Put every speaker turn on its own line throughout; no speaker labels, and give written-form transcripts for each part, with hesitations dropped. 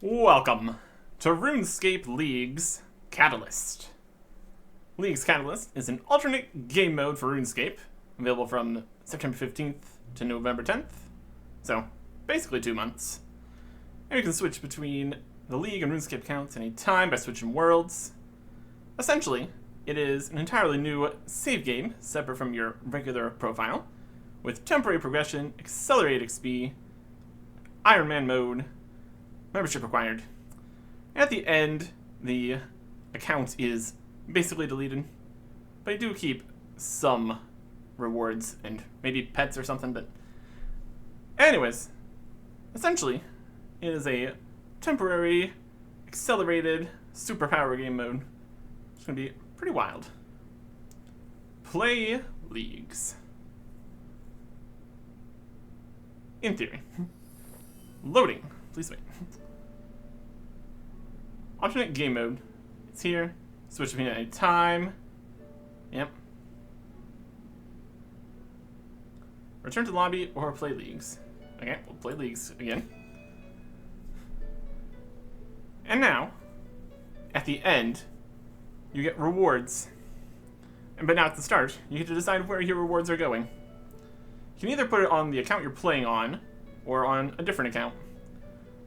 Welcome to RuneScape League's Catalyst. League's Catalyst is an alternate game mode for RuneScape, available from September 15th to November 10th, so basically 2 months. And you can switch between the League and RuneScape accounts any time by switching worlds. Essentially, it is an entirely new save game, separate from your regular profile, with temporary progression, accelerated XP, Iron Man mode, membership required. At the end, the account is basically deleted, but you do keep some rewards and maybe pets or something, but anyways, essentially, it is a temporary, accelerated, superpower game mode. It's going to be pretty wild. Play leagues. In theory. Loading. Please wait. Alternate game mode. It's here. Switch between at any time. Yep. Return to lobby or play leagues. Okay, we'll play leagues again. And now, at the end, you get rewards. But now at the start, you get to decide where your rewards are going. You can either put it on the account you're playing on, or on a different account.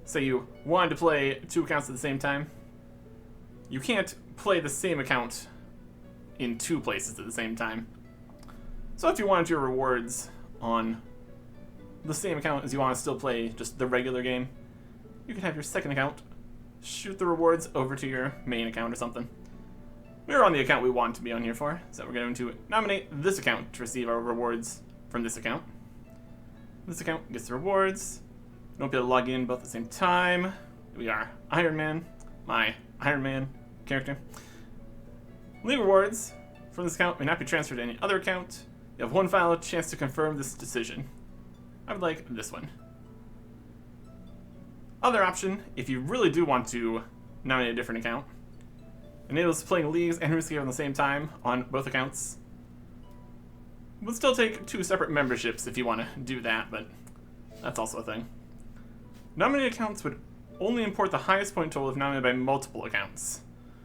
Say you wanted to play 2 accounts at the same time. You can't play the same account in 2 places at the same time. So if you wanted your rewards on the same account as you want to still play just the regular game, you can have your second account shoot the rewards over to your main account or something. We're on the account we want to be on here for, so we're going to nominate this account to receive our rewards from this account. This account gets the rewards. You won't be able to log in both at the same time. We are Iron Man, my Iron Man character. League rewards from this account may not be transferred to any other account. You have one final chance to confirm this decision. I would like this one. Other option, if you really do want to nominate a different account, enables playing leagues and RuneScape on the same time on both accounts. We'll still take 2 separate memberships if you want to do that, but that's also a thing. Nominated accounts would only import the highest point total if nominated by multiple accounts.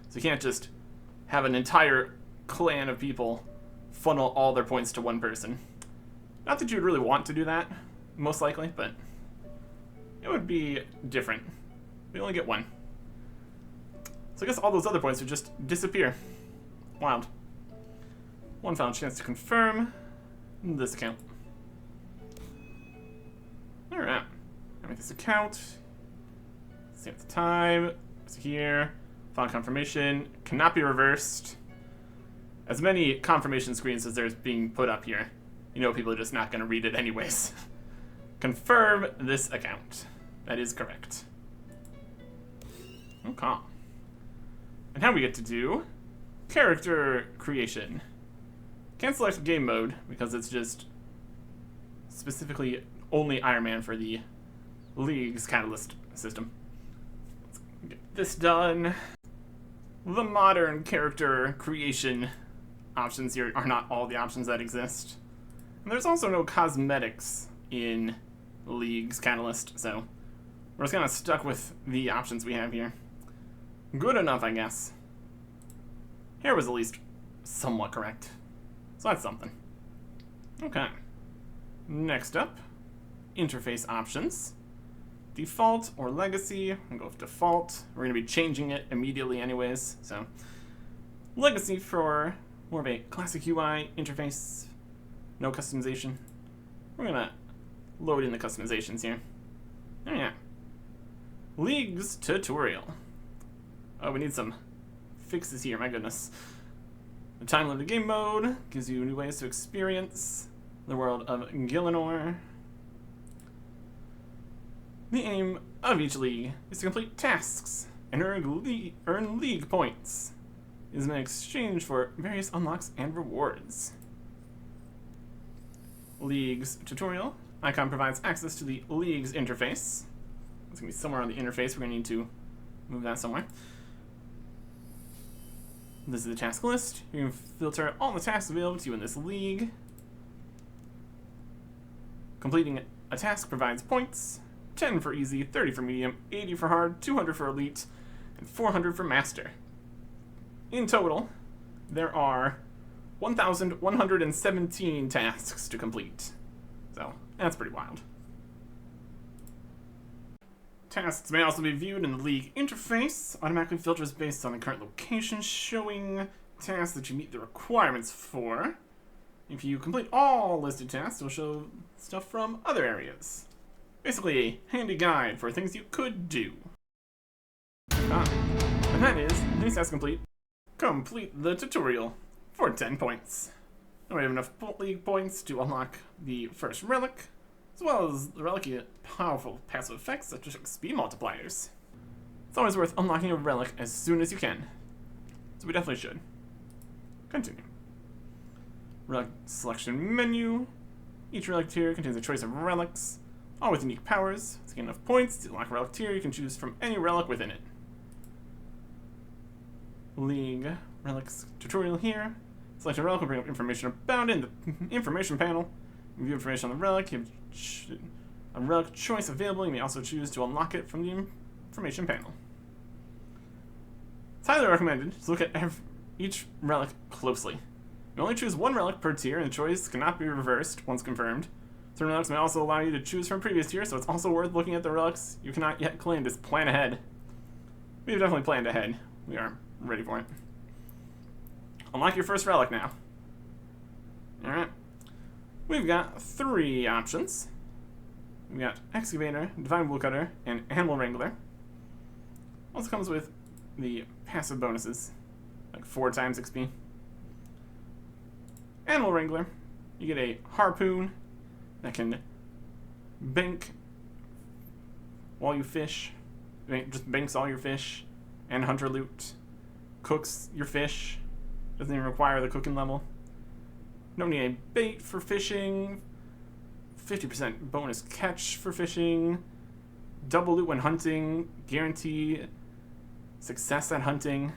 So you can't just have an entire clan of people funnel all their points to one person. Not that you'd really want to do that, most likely, but it would be different. We only get 1. So I guess all those other points would just disappear. Wild. One final chance to confirm this account. Alright. I make this account. Save the time. It's here. Final confirmation. Cannot be reversed. As many confirmation screens as there's being put up here, you know people are just not going to read it anyways. Confirm this account. That is correct. Okay. And now we get to do character creation. Can't select game mode because it's just specifically only Iron Man for the League's Catalyst system. Let's get this done. The modern character creation options here are not all the options that exist. And there's also no cosmetics in League's Catalyst, so we're just kind of stuck with the options we have here. Good enough, I guess. Here was at least somewhat correct. So that's something. Okay. Next up, interface options. Default or legacy. I'm going to go with default. We're going to be changing it immediately anyways. So legacy for more of a classic UI interface. No customization. We're going to load in the customizations here. Oh yeah. Leagues tutorial. Oh, we need some fixes here, my goodness. The time-limited game mode gives you new ways to experience the world of Gillinor. The aim of each league is to complete tasks and earn league points. It is in exchange for various unlocks and rewards. League's tutorial icon provides access to the League's interface. It's going to be somewhere on the interface. We're going to need to move that somewhere. This is the task list. You can filter all the tasks available to you in this league. Completing a task provides points. 10 for easy, 30 for medium, 80 for hard, 200 for elite, and 400 for master. In total, there are 1,117 tasks to complete. So, that's pretty wild. Tasks may also be viewed in the League interface. Automatically filters based on the current location, showing tasks that you meet the requirements for. If you complete all listed tasks, it will show stuff from other areas. Basically a handy guide for things you could do. And that is, these tasks complete. Complete the tutorial for 10 points. And we have enough League points to unlock the first relic, as well as the relic get powerful passive effects such as speed multipliers. It's always worth unlocking a relic as soon as you can, so we definitely should. Continue. Relic selection menu. Each relic tier contains a choice of relics, all with unique powers. To get enough points to unlock a relic tier, you can choose from any relic within it. League relics tutorial here. Select a relic will bring up information about it in the information panel. View information on the relic. You have a relic choice available. You may also choose to unlock it from the information panel. It's highly recommended to look at each relic closely. You only choose one relic per tier, and the choice cannot be reversed once confirmed. Certain relics may also allow you to choose from previous tiers, so it's also worth looking at the relics you cannot yet claim. Just plan ahead. We've definitely planned ahead. We are ready for it. Unlock your first relic now. Alright. We've got 3 options. We've got Excavator, Divine Woodcutter, and Animal Wrangler. Also comes with the passive bonuses, like 4 times XP. Animal Wrangler, you get a harpoon that can bank while you fish. Just banks all your fish and hunter loot. Cooks your fish. Doesn't even require the cooking level. Don't need a bait for fishing. 50% bonus catch for fishing. Double loot when hunting. Guarantee success at hunting.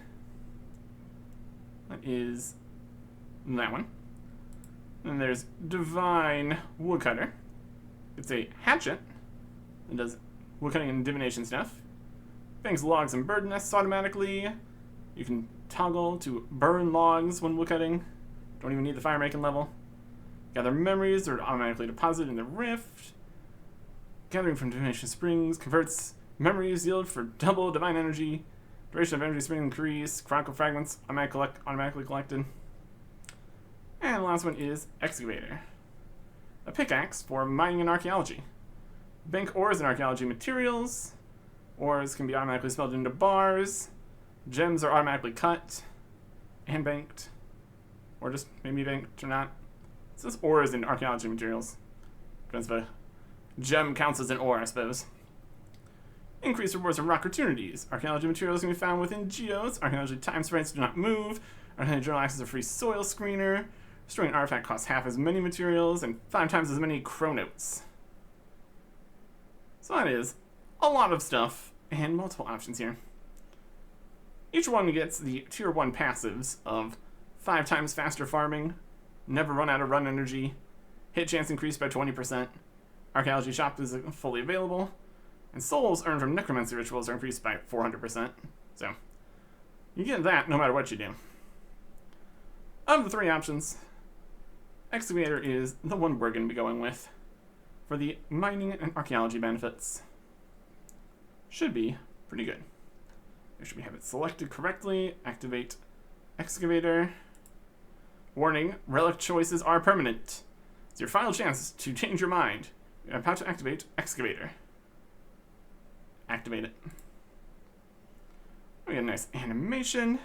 That is that one. And there's Divine Woodcutter. It's a hatchet that does woodcutting and divination stuff. Bangs logs and bird nests automatically. You can toggle to burn logs when woodcutting. Don't even need the fire making level. Gather memories that are automatically deposited in the rift. Gathering from divination springs converts memories yield for double divine energy. Duration of energy spring increase. Chronicle fragments automatically collected. And the last one is Excavator. A pickaxe for mining and archaeology. Bank ores and archaeology materials. Ores can be automatically smelted into bars. Gems are automatically cut and banked. Or just maybe banked or not. It says ores and archaeology materials. Depends if a gem counts as an ore, I suppose. Increased rewards and rock opportunities. Archaeology materials can be found within geos. Archaeology time sprites do not move. Archaeology journal acts as a free soil screener. Restoring an artifact costs half as many materials and 5 times as many chronotes. So that is a lot of stuff and multiple options here. Each one gets the tier 1 passives of 5 times faster farming, never run out of run energy, hit chance increased by 20%, archaeology shop is fully available, and souls earned from necromancy rituals are increased by 400%. So, you get that no matter what you do. Of the 3 options, Excavator is the one we're going to be going with for the mining and archaeology benefits. Should be pretty good. Make sure we have it selected correctly. Activate Excavator. Warning, relic choices are permanent. It's your final chance to change your mind. You're about to activate Excavator. Activate it. We get a nice animation.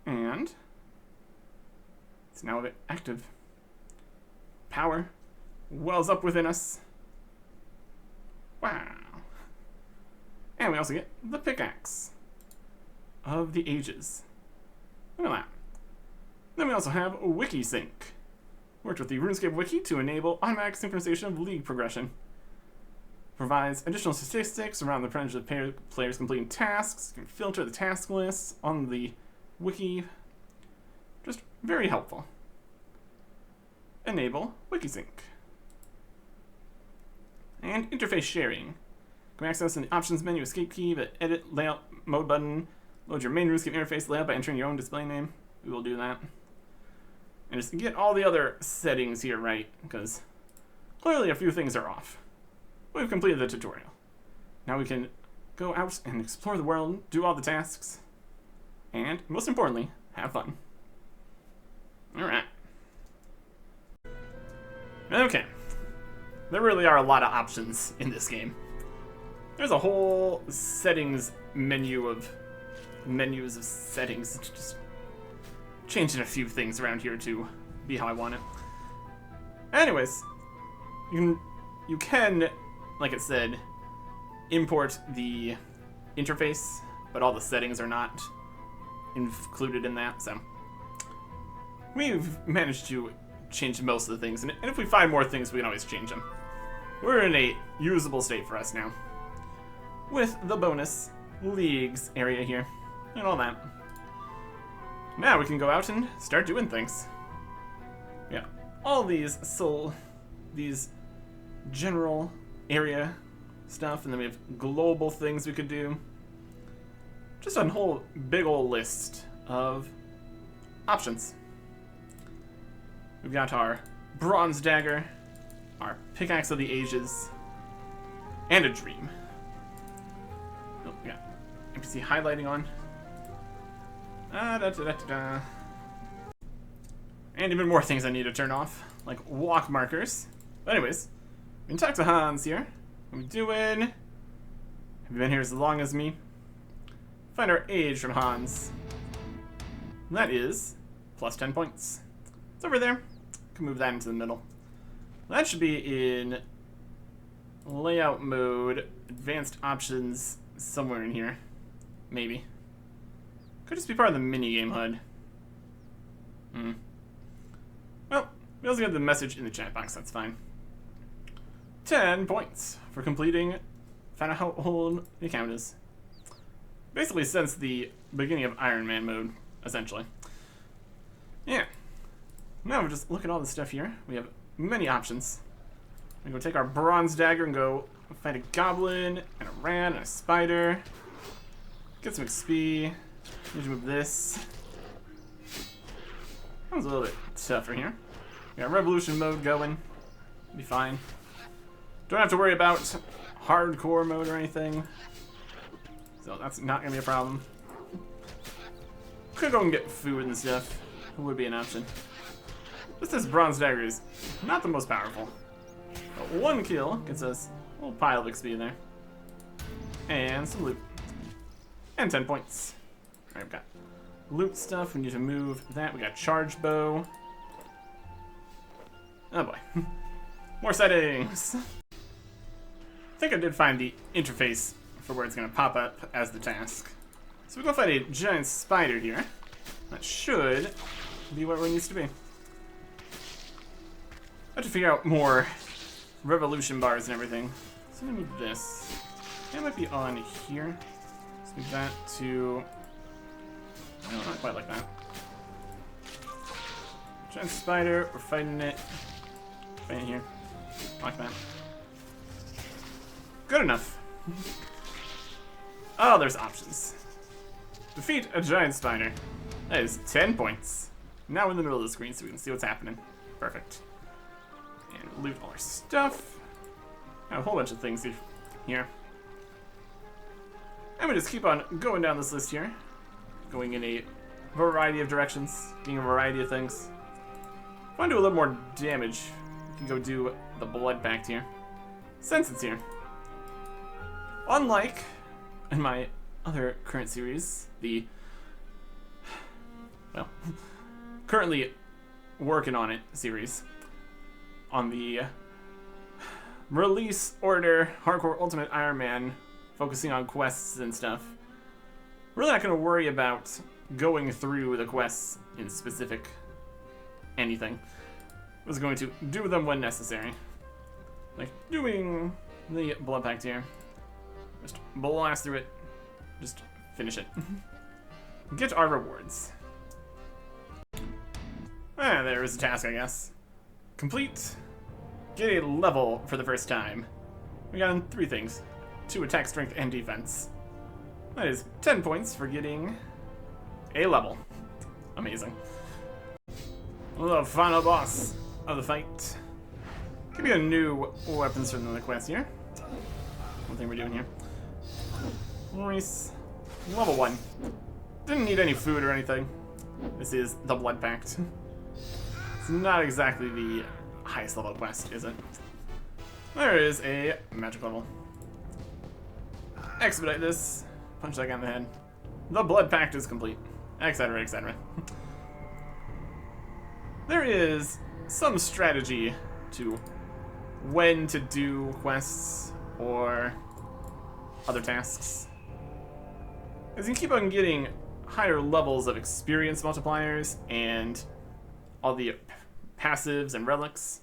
And it's now active. Power wells up within us. Wow. And we also get the pickaxe of the ages. Look at that. Then we also have WikiSync. Worked with the RuneScape wiki to enable automatic synchronization of league progression. Provides additional statistics around the percentage of players completing tasks. You can filter the task lists on the wiki. Just very helpful. Enable WikiSync. And interface sharing. Can access in the options menu, escape key, the edit layout mode button. Load your main RuneScape interface layout by entering your own display name. We will do that. And just get all the other settings here right, because clearly a few things are off. We've completed the tutorial. Now we can go out and explore the world, do all the tasks, and most importantly, have fun. Alright. Okay. There really are a lot of options in this game. There's a whole settings menu of menus of settings. Just changing a few things around here to be how I want it. Anyways, you can, like it said, import the interface, but all the settings are not included in that, so we've managed to change most of the things, and if we find more things, we can always change them. We're in a usable state for us now, with the bonus leagues area here, and all that. Now we can go out and start doing things. Yeah, all these these general area stuff, and then we have global things we could do. Just a whole big old list of options. We've got our bronze dagger, our pickaxe of the ages, and a dream. Oh, we got NPC highlighting on. And even more things I need to turn off, like walk markers. But anyways, we can talk to Hans here. What are we doing? Have you been here as long as me? Find our age from Hans. And that is plus 10 points. It's over there. Can move that into the middle. That should be in layout mode, advanced options, somewhere in here. Maybe. Could just be part of the minigame HUD. Well, we also got the message in the chat box, that's fine. 10 points for completing. Find out how old the account is. Basically since the beginning of Iron Man mode, essentially. Yeah. Now we just look at all this stuff here. We have many options. We go take our bronze dagger and go fight a goblin, and a rat, and a spider. Get some XP. Need to move this. That was a little bit tougher here. We got revolution mode going. Be fine. Don't have to worry about hardcore mode or anything. So that's not gonna be a problem. Could go and get food and stuff. It would be an option. Just this bronze dagger is not the most powerful. But one kill gets us a little pile of XP in there. And some loot. And 10 points. Alright, we've got loot stuff. We need to move that. We got charge bow. Oh boy. More settings. I think I did find the interface for where it's going to pop up as the task. So we go fight a giant spider here. That should be where it needs to be. I have to figure out more revolution bars and everything. So let me move this. It might be on here. Let's move that to... No, not quite like that. Giant spider, we're fighting it. Fighting here. Like that. Good enough. Oh, there's options. Defeat a giant spider. That is 10 points. Now in the middle of the screen so we can see what's happening. Perfect. And loot all our stuff. Got a whole bunch of things here. And we just keep on going down this list here. Going in a variety of directions. Doing a variety of things. If I want to do a little more damage, we can go do the blood pact here. Since it's here. Unlike in my other current series, the... well, currently working on it series. On the release order Hardcore Ultimate Iron Man, focusing on quests and stuff. Really not going to worry about going through the quests in specific anything. I was going to do them when necessary. Like doing the blood pact here. Just blast through it. Just finish it. Get our rewards. Ah, there is a task, I guess. Complete. Get a level for the first time. We got in 3 things. 2 attack, strength, and defense. That is 10 points for getting a level. Amazing. The final boss of the fight. Could be a new weapons from the quest here. One thing we're doing here. Nice. Level 1. Didn't need any food or anything. This is the Blood Pact. It's not exactly the highest level quest, is it? There is a magic level. Expedite this. Punch that guy in the head. The Blood Pact is complete. Etc, etc. There is some strategy to when to do quests or other tasks. As you keep on getting higher levels of experience multipliers and all the passives and relics,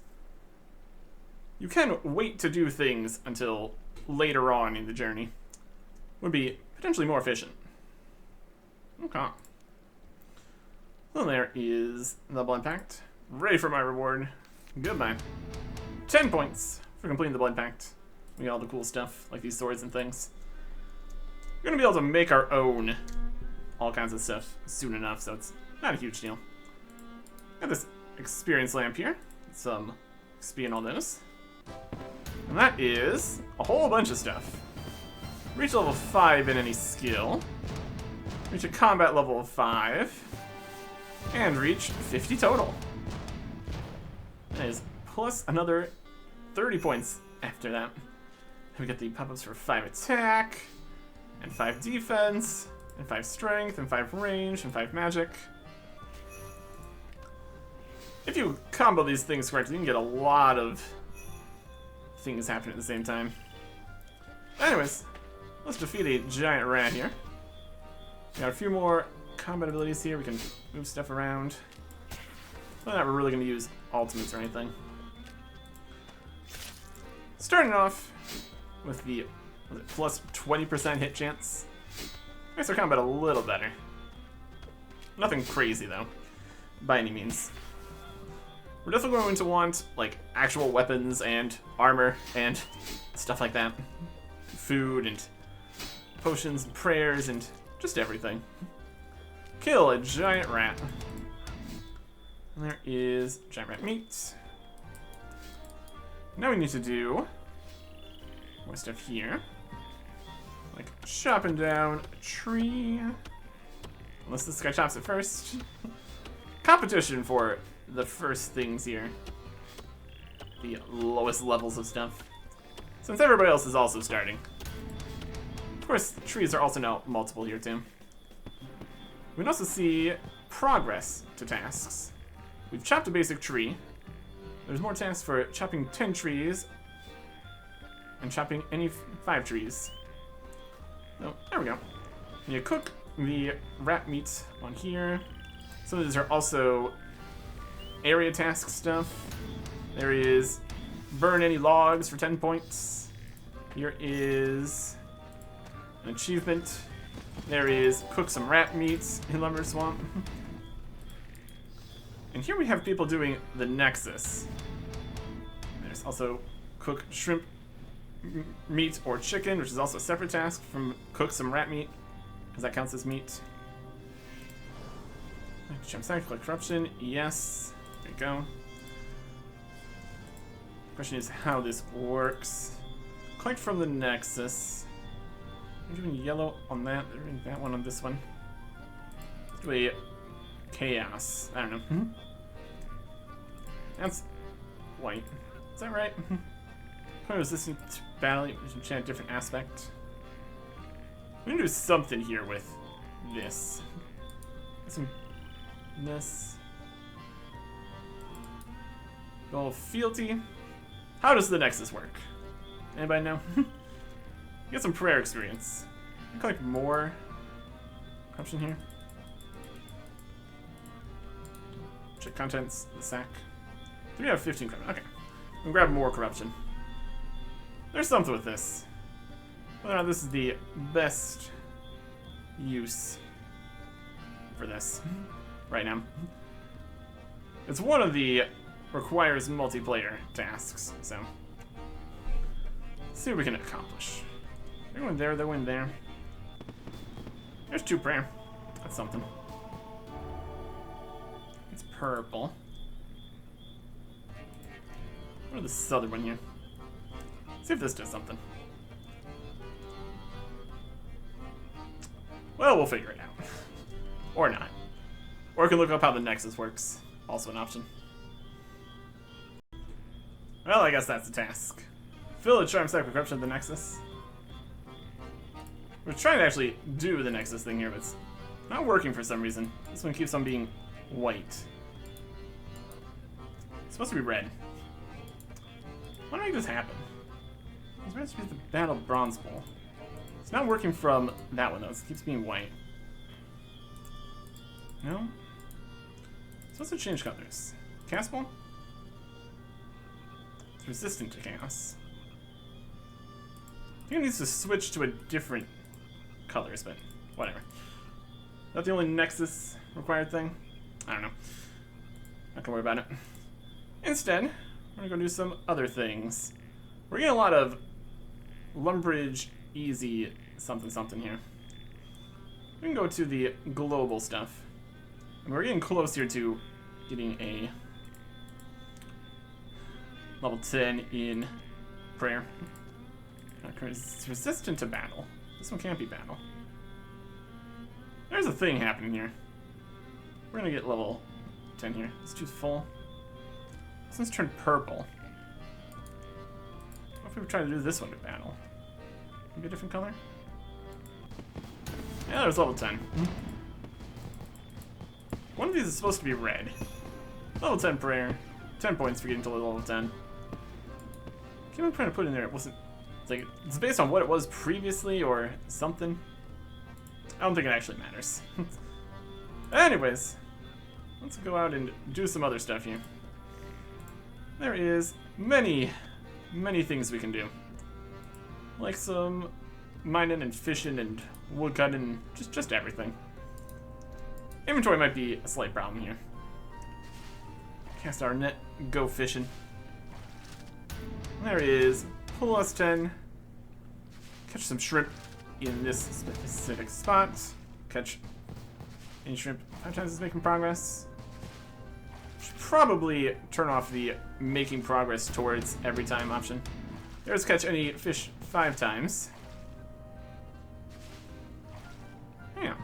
you can wait to do things until later on in the journey. Would be potentially more efficient. Okay. Well, there is the Blood Pact. Ready for my reward. Goodbye. 10 points for completing the Blood Pact. We got all the cool stuff, like these swords and things. We're gonna be able to make our own all kinds of stuff soon enough, so it's not a huge deal. Got this experience lamp here. Some XP and all those. And that is a whole bunch of stuff. Reach level 5 in any skill. Reach a combat level of 5. And reach 50 total. That is plus another 30 points after that. We get the pop-ups for 5 attack, and 5 defense, and 5 strength, and 5 range, and 5 magic. If you combo these things correctly, you can get a lot of things happening at the same time. Anyways, let's defeat a giant rat here. We got a few more combat abilities here. We can move stuff around. Whether or not we're really going to use ultimates or anything. Starting off with the plus 20% hit chance. Makes our combat a little better. Nothing crazy though, by any means. We're definitely going to want like actual weapons and armor and stuff like that. Food and potions and prayers and just everything. Kill a giant rat. And there is giant rat meat. Now we need to do more stuff here. Like chopping down a tree. Unless this guy chops it first. Competition for the first things here. The lowest levels of stuff. Since everybody else is also starting. Of course, trees are also now multiple here too. We can also see progress to tasks. We've chopped a basic tree. There's more tasks for chopping 10 trees and chopping any 5 trees. So, there we go. You cook the rat meat on here. Some of these are also area task stuff. There is burn any logs for 10 points. Here is an achievement. There is cook some rat meats in Lumber Swamp. And here we have people doing the Nexus. There's also cook shrimp meat or chicken, which is also a separate task from cook some rat meat, because that counts as meat. Jump side, collect corruption. Yes. There you go. Question is how this works. Collect from the Nexus. I'm doing yellow on that. They're doing that one on this one. Let's do a chaos. I don't know. That's white. Is that right? Resistant to battle. We should enchant a different aspect. We can do something here with this. Some this. Goal fealty. How does the Nexus work? Anybody know? Get some prayer experience. Collect more corruption here. Check contents, the sack. 3 out of 15 corruption. Okay. We can grab more corruption. There's something with this. Whether or not this is the best use for this right now. It's one of the requires multiplayer tasks, so. see what we can accomplish. They're going there, they're going there. There's 2 prayer. That's something. It's purple. What is this other one here? See if this does something. Well, we'll figure it out. Or not. Or we can look up how the Nexus works. Also an option. Well, I guess that's the task. Fill the charm stack with corruption of the Nexus. We're trying to actually do the Nexus thing here, but it's not working for some reason. This one keeps on being white. It's supposed to be red. Why don't I make this happen? It's supposed to be the Battle Bronze Bowl. It's not working from that one though. It keeps being white. No? It's supposed to change colors. Cast Bowl? It's resistant to chaos. I think it needs to switch to a different colors, but whatever. Is that the only Nexus required thing? I don't know. Not gonna worry about it. Instead, we're gonna go do some other things. We're getting a lot of Lumbridge easy something something here. We can go to the global stuff. And we're getting close here to getting a level 10 in prayer. It's resistant to battle. This one can't be battle. There's a thing happening here. We're gonna get level 10 here. Let's choose full. This one's turned purple. What if we try to do this one with battle? Maybe a different color? Yeah, there's level 10. One of these is supposed to be red. Level 10 prayer. 10 points for getting to level 10. I keep on trying to put in there, it wasn't... It's like, it's based on what it was previously or something. I don't think it actually matters. Anyways, let's go out and do some other stuff here. There is many things we can do. Like some mining and fishing and woodcutting, just everything. Inventory might be a slight problem here. Cast our net, go fishing. There is plus 10. Catch some shrimp in this specific spot. Catch any shrimp 5 times is making progress. Should probably turn off the making progress towards every time option. There's catch any fish 5 times. Yeah.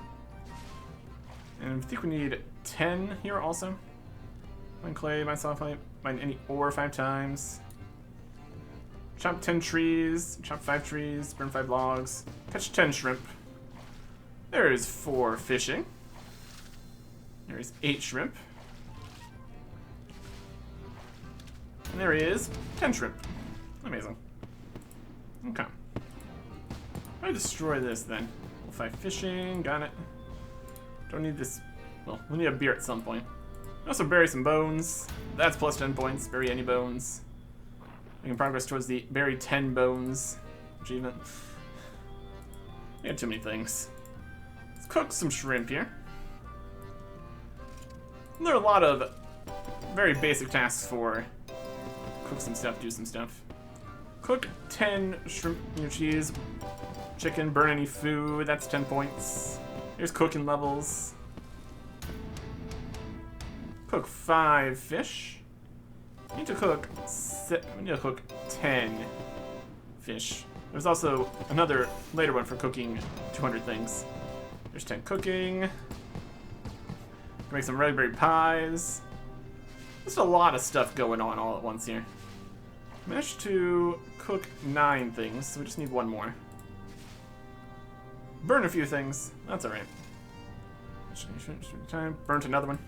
And I think we need 10 here also. Mine clay, mine sulfite, mine any ore 5 times. Chop 10 trees, chop 5 trees, burn 5 logs, catch 10 shrimp. There is 4 fishing. There is 8 shrimp. And there is 10 shrimp. Amazing. Okay. If I destroy this then. 5 fishing, got it. Don't need this. Well, we'll need a beer at some point. Also bury some bones. That's plus 10 points. Bury any bones. Making progress towards the bury 10 bones achievement. We had too many things. Let's cook some shrimp here. And there are a lot of very basic tasks for cook some stuff, do some stuff. Cook 10 shrimp in your cheese. Chicken, burn any food. That's 10 points. Here's cooking levels. Cook 5 fish. We need to cook 10 fish. There's also another later one for cooking 200 things. There's 10 cooking. Make some raspberry pies. Just a lot of stuff going on all at once here. Managed to cook 9 things, so we just need 1 more. Burn a few things. That's alright. Burnt another one.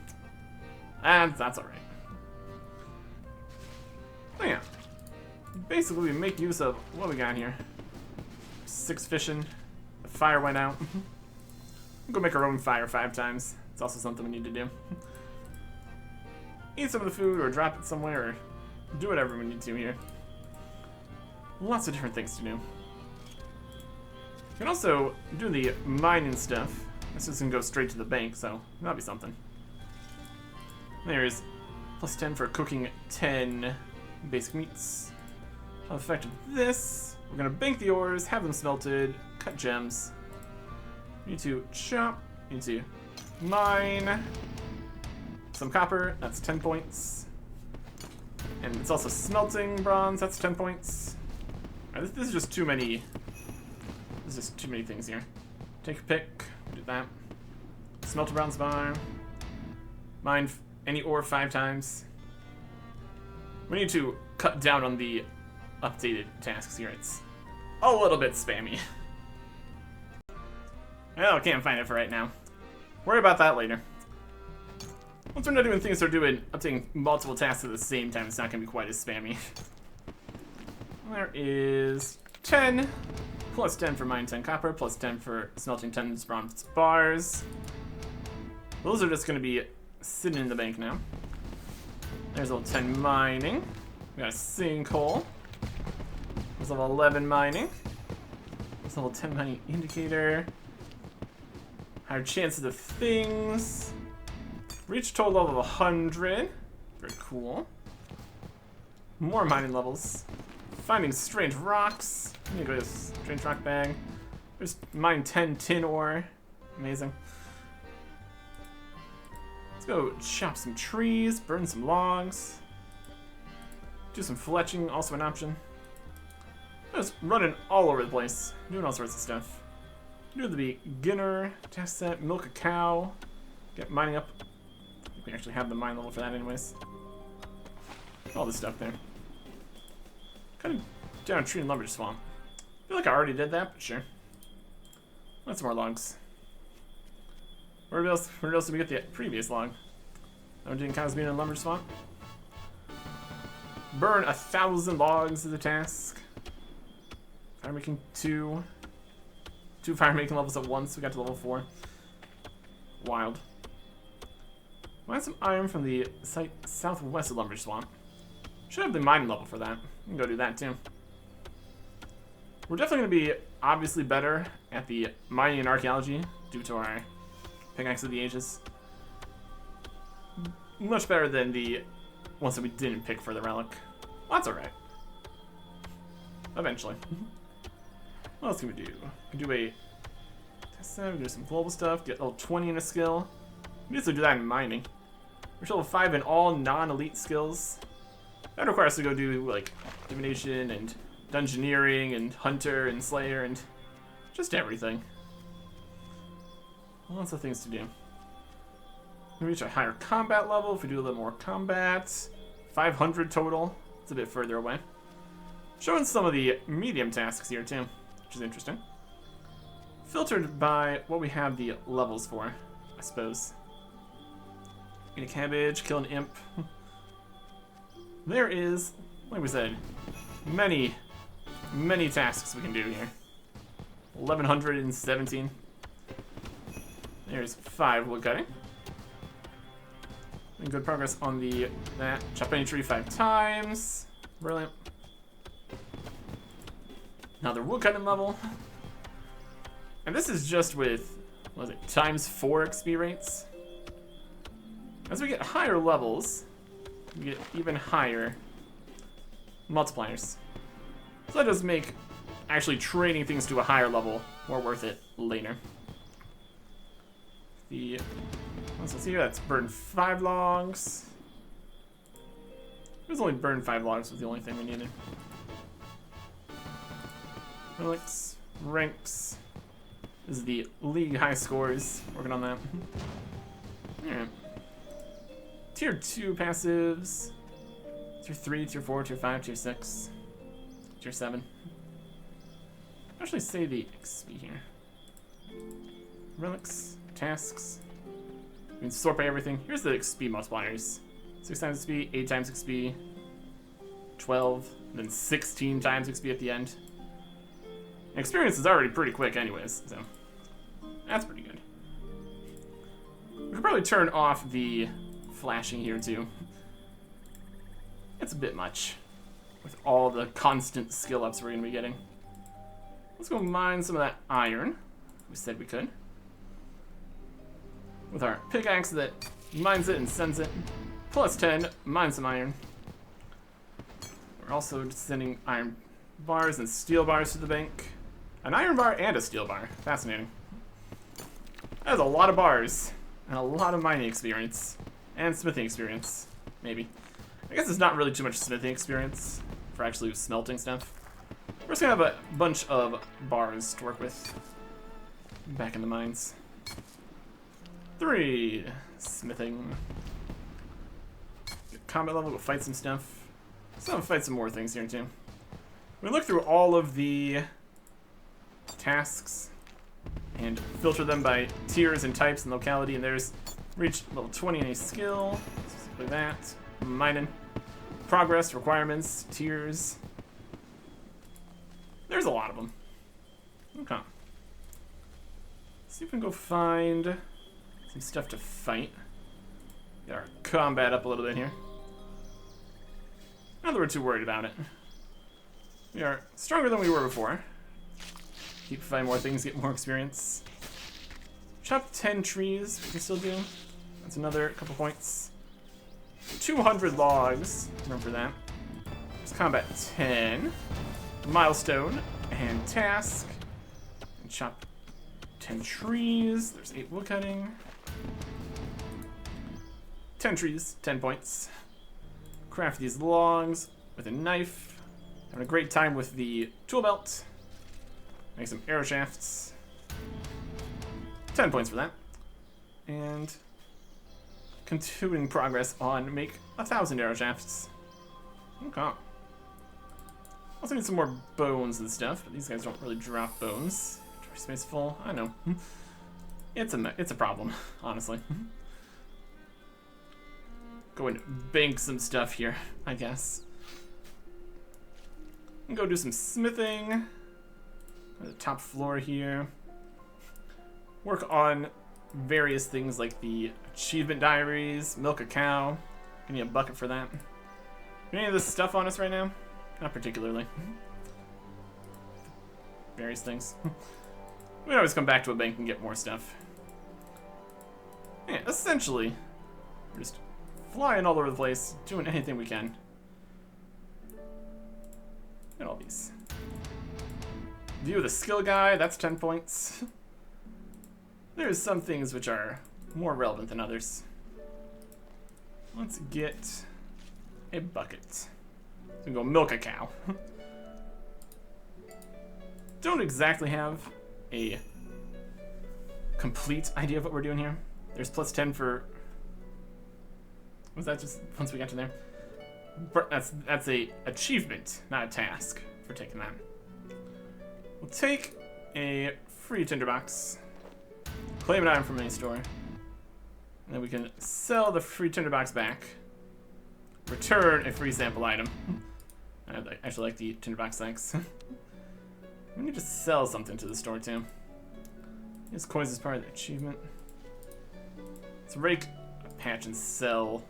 And that's alright. Oh yeah. Basically, we make use of what we got here. 6 fishing. The fire went out. We'll go make our own fire 5 times. It's also something we need to do. Eat some of the food or drop it somewhere or do whatever we need to here. Lots of different things to do. You can also do the mining stuff. This is gonna go straight to the bank, so that'll be something. There's plus 10 for cooking 10 basic meats. How effective this? We're gonna bank the ores, have them smelted, cut gems. We need to chop, we need to mine some copper, that's 10 points. And it's also smelting bronze, that's 10 points. Alright, this is just too many. There's just too many things here. Take a pick, do that. Smelt a bronze bar. Mine any ore 5 times. We need to cut down on the updated tasks here. It's a little bit spammy. Well, can't find it for right now. Worry about that later. Once we're not doing things, we're doing updating multiple tasks at the same time, it's not going to be quite as spammy. There is 10, plus 10 for mine 10 copper, plus 10 for smelting 10 bronze bars. Those are just going to be sitting in the bank now. There's level 10 mining. We got a sinkhole. There's level 11 mining. There's level 10 mining indicator. Higher chances of things. Reach total level of 100. Very cool. More mining levels. Finding strange rocks. I'm gonna go to this strange rock bag. There's mine 10 tin ore. Amazing. Let's go chop some trees, burn some logs. Do some fletching, also an option. Just running all over the place, doing all sorts of stuff. Do the beginner test set, milk a cow, get mining up. I think we actually have the mine level for that anyways. All this stuff there. Kind of down a tree and lumber swamp. I feel like I already did that, but sure. Lots more logs. Where else did we get the previous log? That one didn't count as being in a lumber swamp. Burn 1,000 logs is the task. Fire making 2 fire making levels at once. We got to level 4. Wild. Mine some iron from the site southwest of lumber swamp. Should have the mining level for that. We can go do that too. We're definitely going to be obviously better at the mining and archaeology due to our pickaxe of the ages. Much better than the ones that we didn't pick for the relic. Well, that's alright. Eventually. What else can we do? We can do a test set, we can do some global stuff, get level 20 in a skill. We need to do that in mining. We're level 5 in all non-elite skills. That requires us to go do like divination and dungeoneering and hunter and slayer and just everything. Lots of things to do. We reach a higher combat level if we do a little more combat. 500 total. It's a bit further away. Showing some of the medium tasks here too, which is interesting. Filtered by what we have the levels for, I suppose. Eat a cabbage, kill an imp. There is, like we said, many tasks we can do here. 1,117. There's 5 woodcutting. Good progress on that. Chop any tree 5 times. Brilliant. Another woodcutting level. And this is just with, what is it, times 4 XP rates. As we get higher levels, we get even higher multipliers. So that does make actually training things to a higher level more worth it later. Let's see here, that's burn 5 logs. It was only burn 5 logs was the only thing we needed. Relics, ranks. This is the league high scores. Working on that. Alright. Tier 2 passives. Tier 3, Tier 4, Tier 5, Tier 6, Tier 7. Actually say the XP here. Relics, tasks. We can sort by everything. Here's the XP multipliers. 6 times XP, 8 times XP, 12, and then 16 times XP at the end. And experience is already pretty quick anyways, so that's pretty good. We could probably turn off the flashing here too. It's a bit much with all the constant skill ups we're going to be getting. Let's go mine some of that iron. We said we could. With our pickaxe that mines it and sends it. Plus 10, mine some iron. We're also just sending iron bars and steel bars to the bank. An iron bar and a steel bar. Fascinating. That is a lot of bars. And a lot of mining experience. And smithing experience. Maybe. I guess it's not really too much smithing experience for actually smelting stuff. We're just gonna have a bunch of bars to work with. Back in the mines. 3. Smithing. Get combat level, go fight some stuff. So I'm gonna fight some more things here too. We look through all of the tasks and filter them by tiers and types and locality, and there's reach level 20 in a skill, specifically that. Mining. Progress, requirements, tiers. There's a lot of them. Okay. See if we can go find some stuff to fight. Get our combat up a little bit here. Not that we're too worried about it. We are stronger than we were before. Keep fighting more things, get more experience. Chop 10 trees, we can still do. That's another couple points. 200 logs, remember that. Let's combat 10. Milestone and task. And chop 10 trees. There's 8 wood cutting. 10 trees, 10 points. Craft these logs with a knife. Having a great time with the tool belt. Make some arrow shafts. 10 points for that. And continuing progress on make 1,000 arrow shafts. Okay. Also need some more bones and stuff, but these guys don't really drop bones. Treasure space full. I know. It's a problem, honestly. Go and bank some stuff here, I guess. And go do some smithing. On the top floor here. Work on various things like the achievement diaries, milk a cow. I need a bucket for that. Any of this stuff on us right now? Not particularly. Various things. We can always come back to a bank and get more stuff. Yeah, essentially, we're just flying all over the place, doing anything we can. Look at all these. View of the skill guy, that's 10 points. There's some things which are more relevant than others. Let's get a bucket. We can go milk a cow. Don't exactly have a complete idea of what we're doing here. There's plus 10 for... Was that just once we got to there? That's a achievement, not a task for taking that. We'll take a free tinderbox. Claim an item from any store. And then we can sell the free tinderbox back. Return a free sample item. I actually like the tinderbox, thanks. We need to sell something to the store too. Use coins as part of the achievement. Let's rake a patch and sell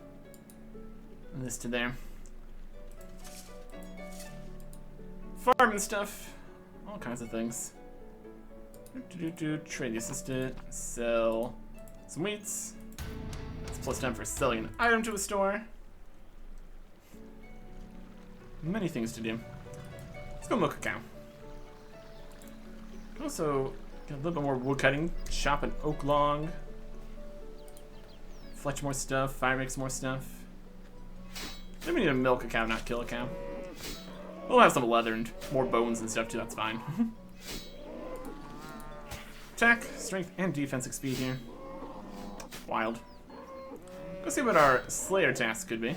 this to there. Farm and stuff. All kinds of things. Trade the assistant. Sell some wheats. That's plus 10 for selling an item to a store. Many things to do. Let's go milk a cow. Also, get a little bit more wood cutting. Chop an oak log. Fletch more stuff. Fire makes more stuff. Then we need to milk a cow, not kill a cow. We'll have some leather and more bones and stuff too, that's fine. Attack, strength, and defensive speed here. Wild. Go see what our Slayer task could be.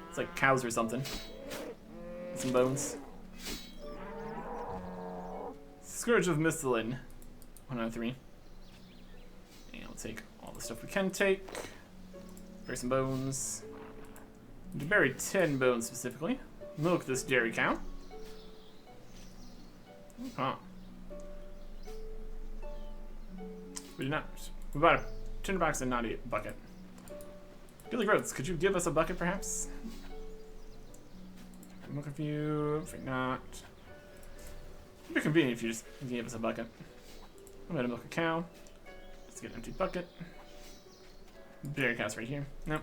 It's like cows or something. Some bones. Scourge of Mistlin. 1 out of 3. And we'll take all the stuff we can take. Bury some bones. To bury 10 bones specifically. Milk this dairy cow. Huh. We did not. We bought a tinderbox and not a bucket. Billy Groats, could you give us a bucket perhaps? Milk of you, if not. It'd be convenient if you just gave us a bucket. I'm gonna milk a cow. Let's get an empty bucket. Dairy cow's right here. Nope.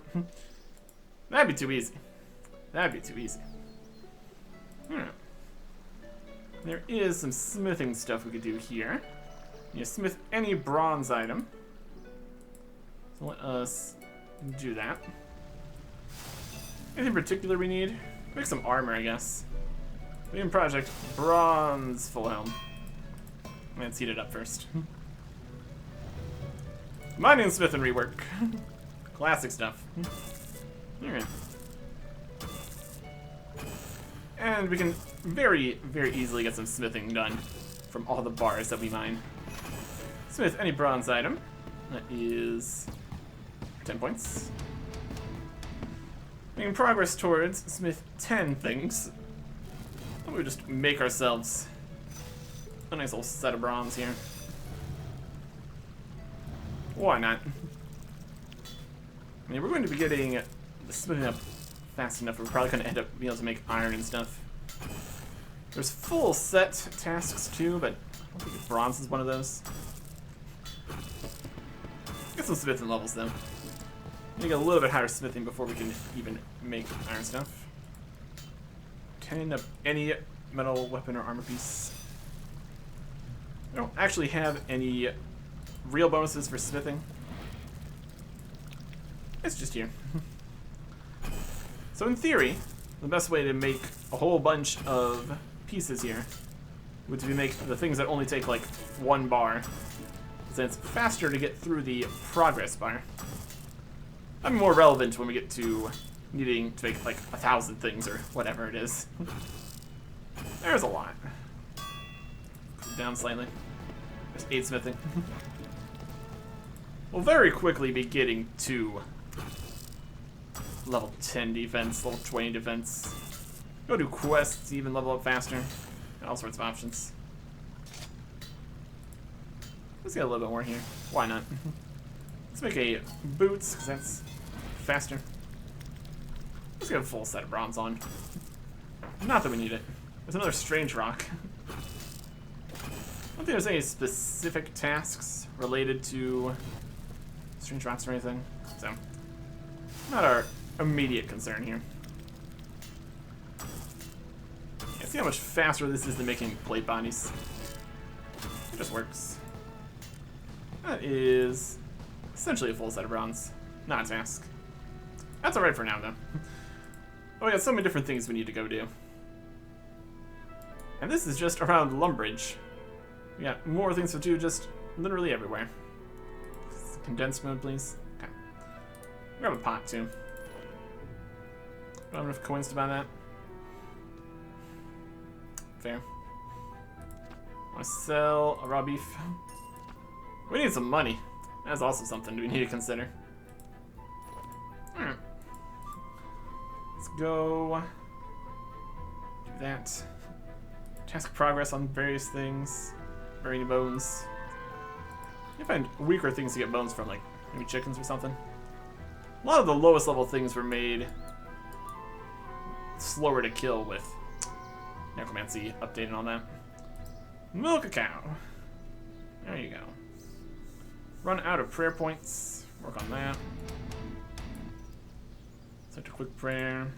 That'd be too easy. That'd be too easy. Alright. there is some smithing stuff we could do here. You smith any bronze item. So let us do that. Anything particular we need? Make some armor, I guess. We can project bronze full helm. Let's heat it up first. Mining, smith, and rework. Classic stuff. Alright. And we can very, very easily get some smithing done from all the bars that we mine. Smith any bronze item. That is 10 points. Making progress towards smith 10 things. Why don't we just make ourselves a nice little set of bronze here? Why not? I mean, we're going to be getting the smithing up fast enough. We're probably going to end up being able to make iron and stuff. There's full set tasks too, but I don't think bronze is one of those. Get some smithing levels though. We get a little bit higher smithing before we can even make iron stuff. 10 of any metal weapon or armor piece. I don't actually have any real bonuses for smithing. It's just here. So in theory, the best way to make a whole bunch of pieces here would be make the things that only take like 1 bar. Since it's faster to get through the progress bar. I'm more relevant when we get to needing to make like 1,000 things or whatever it is. There's a lot. Down slightly. There's 8 smithing. We'll very quickly be getting to level 10 defense, level 20 defense. Go do quests, even level up faster. All sorts of options. Let's get a little bit more here. Why not? Let's make a boots, because that's faster. Let's get a full set of bronze on. Not that we need it. There's another strange rock. I don't think there's any specific tasks related to strange rocks or anything. So, not our immediate concern here. Yeah, see how much faster this is than making plate bodies. It just works. That is essentially a full set of bronze. Not a task. That's alright for now, though. Oh, we got so many different things we need to go do. And this is just around Lumbridge. We got more things to do just literally everywhere. Condensed mode, please. Okay. Grab a pot, too. Don't have enough coins to buy that. Fair. Want to sell a raw beef? We need some money. That's also something we need to consider. Alright. Let's go do that. Task progress on various things. Very many bones. You find weaker things to get bones from, like maybe chickens or something. A lot of the lowest level things were made slower to kill with necromancy update and all that. Milk a cow. There you go. Run out of prayer points. Work on that. Select a quick prayer.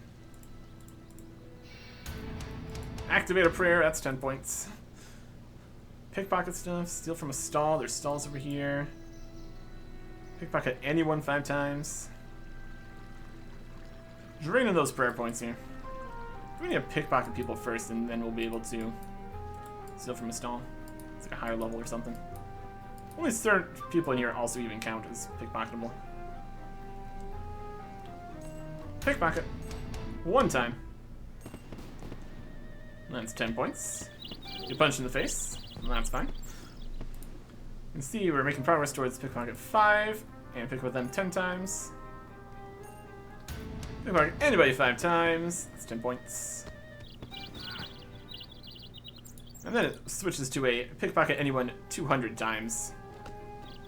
Activate a prayer. That's 10 points. Pickpocket stuff. Steal from a stall. There's stalls over here. Pickpocket anyone 5 times. Draining those prayer points here. We need to pickpocket people first, and then we'll be able to steal from a stall. It's like a higher level or something. Only certain people in here also even count as pickpocketable. Pickpocket. 1 time. That's 10 points. You punch in the face. That's fine. You can see we're making progress towards pickpocket 5. And pickpocket them 10 times. Pickpocket anybody 5 times. That's 10 points. And then it switches to a pickpocket anyone 200 times.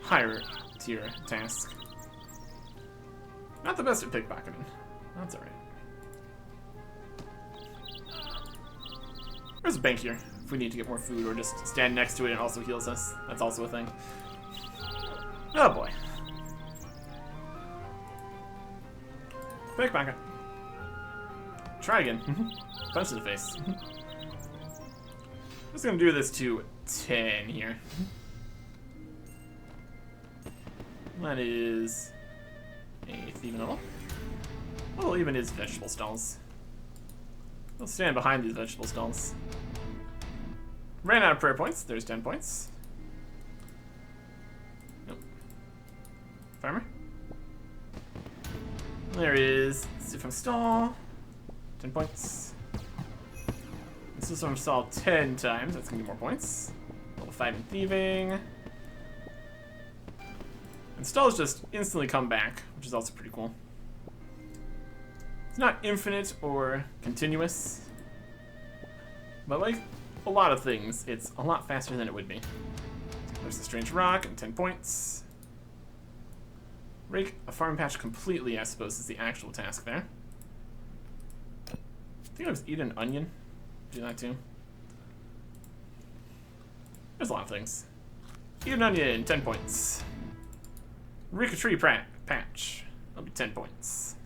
Higher tier task. Not the best at pickpocketing. That's alright. There's a bank here if we need to get more food or just stand next to it and it also heals us. That's also a thing. Oh boy. Pickpocket. Try again. Punch in the face. Just gonna do this to 10 here. That is a thieving level. Well, even is vegetable stalls. I'll stand behind these vegetable stalls. Ran out of prayer points. There's 10 points. Nope. Farmer. There is Sifum stall. 10 points. This is from stall 10 times. That's gonna be more points. Level 5 in thieving. And stalls just instantly come back, which is also pretty cool. It's not infinite or continuous, but like a lot of things, it's a lot faster than it would be. There's the strange rock and 10 points. Rake a farm patch completely, I suppose, is the actual task there. I think I was eat an onion. Do that too. There's a lot of things. Eat an onion, 10 points. Rake a tree patch. That'll be 10 points.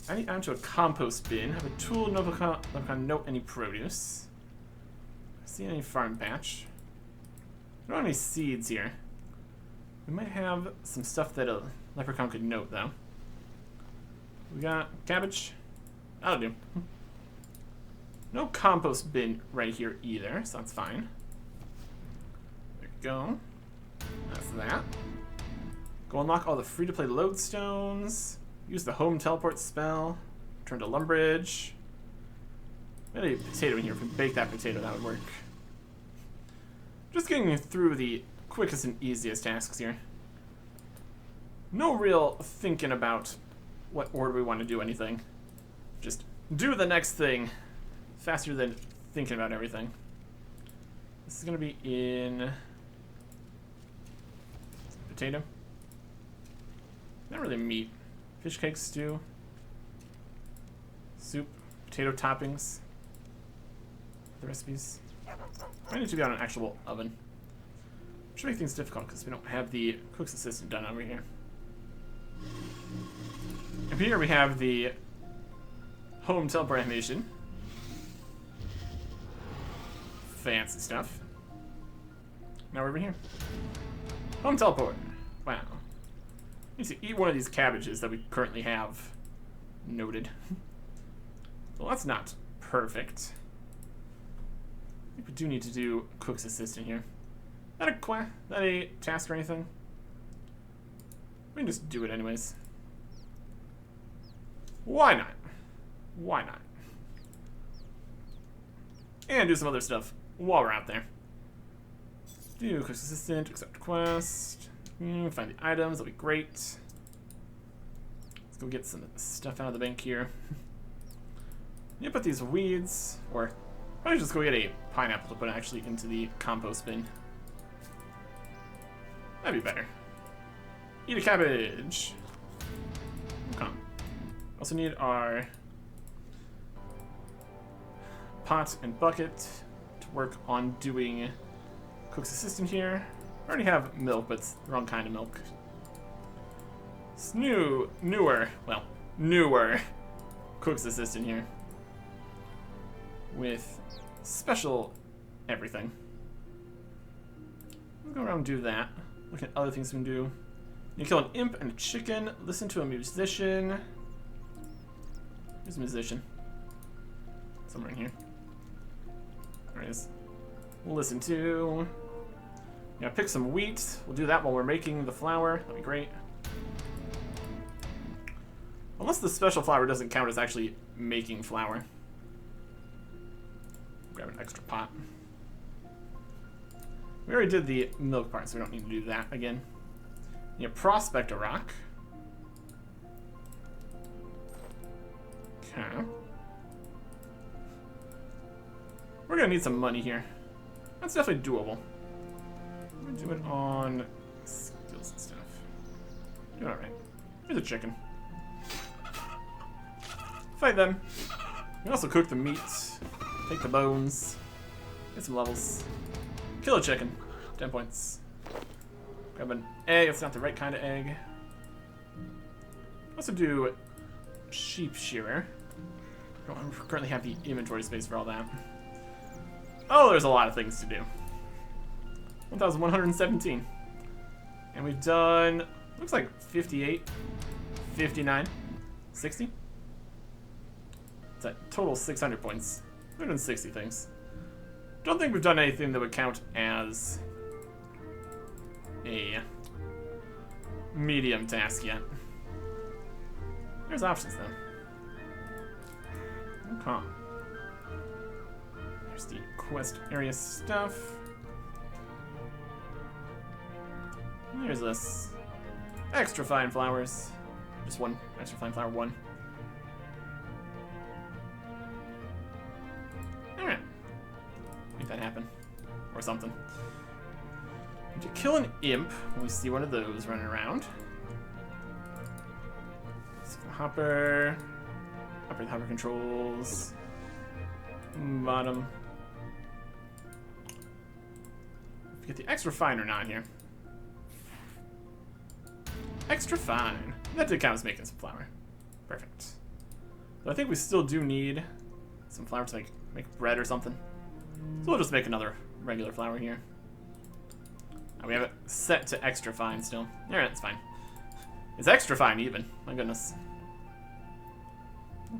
I need onto a compost bin. Have a tool, note any produce. See any farm patch? I don't have any seeds here. We might have some stuff that a leprechaun could note, though. We got cabbage. That'll do. No compost bin right here either, so that's fine. There we go. That's that. Go unlock all the free-to-play lodestones. Use the home teleport spell. Turn to Lumbridge. Maybe a potato in here. If we bake that potato, that would work. Just getting through the quickest and easiest tasks here. No real thinking about what order we want to do anything. Just do the next thing faster than thinking about everything. This is going to be in potato. Not really meat. Fish cake stew. Soup. Potato toppings. The recipes. I need to be on an actual oven. Which makes things difficult because we don't have the cook's assistant done over here. Up here we have the home teleport animation. Fancy stuff. Now we're over here. Home teleport. Wow. Need to eat one of these cabbages that we currently have. Noted. Well, that's not perfect. I think we do need to do cook's assistant here. Not a task or anything. We can just do it anyways. Why not? Why not? And do some other stuff while we're out there. Do cook's assistant, accept quest. Find the items, that'll be great. Let's go get some stuff out of the bank here. Yeah, put these weeds, or probably just go get a pineapple to put actually into the compost bin. That'd be better. Eat a cabbage. Okay. Also need our pot and bucket to work on doing cook's assistant here. I already have milk, but it's the wrong kind of milk. It's newer cook's assistant here. With special everything. Let's go around and do that. Look at other things we can do. You kill an imp and a chicken. Listen to a musician. Where's a musician? Somewhere in here. There it is. Listen to. Yeah, pick some wheat. We'll do that while we're making the flour. That'd be great. Unless the special flour doesn't count as actually making flour. Grab an extra pot. We already did the milk part, so we don't need to do that again. Yeah, prospect a rock. Okay. We're gonna need some money here. That's definitely doable. I'm gonna do it on skills and stuff. Doing alright. Here's a chicken. Fight them. We can also cook the meat. Take the bones. Get some levels. Kill a chicken. 10 points. Grab an egg. It's not the right kind of egg. Also do sheep shearer. I don't currently have the inventory space for all that. Oh, there's a lot of things to do. 1,117. And we've done, looks like 58, 59, 60. It's a total 600 points. We've done 60 things. Don't think we've done anything that would count as a medium task yet. There's options though. Okay. There's the quest area stuff. There's this. Extra fine flowers. Just one. Extra fine flower, one. Alright. Make that happen. Or something. To kill an imp, we see one of those running around. Hopper. Upgrade the hopper controls. Bottom. Get the extra fine or not here. Extra fine. That did count as making some flour. Perfect. But I think we still do need some flour to make bread or something. So we'll just make another regular flour here. We have it set to extra fine still. Alright, it's fine. It's extra fine even. My goodness.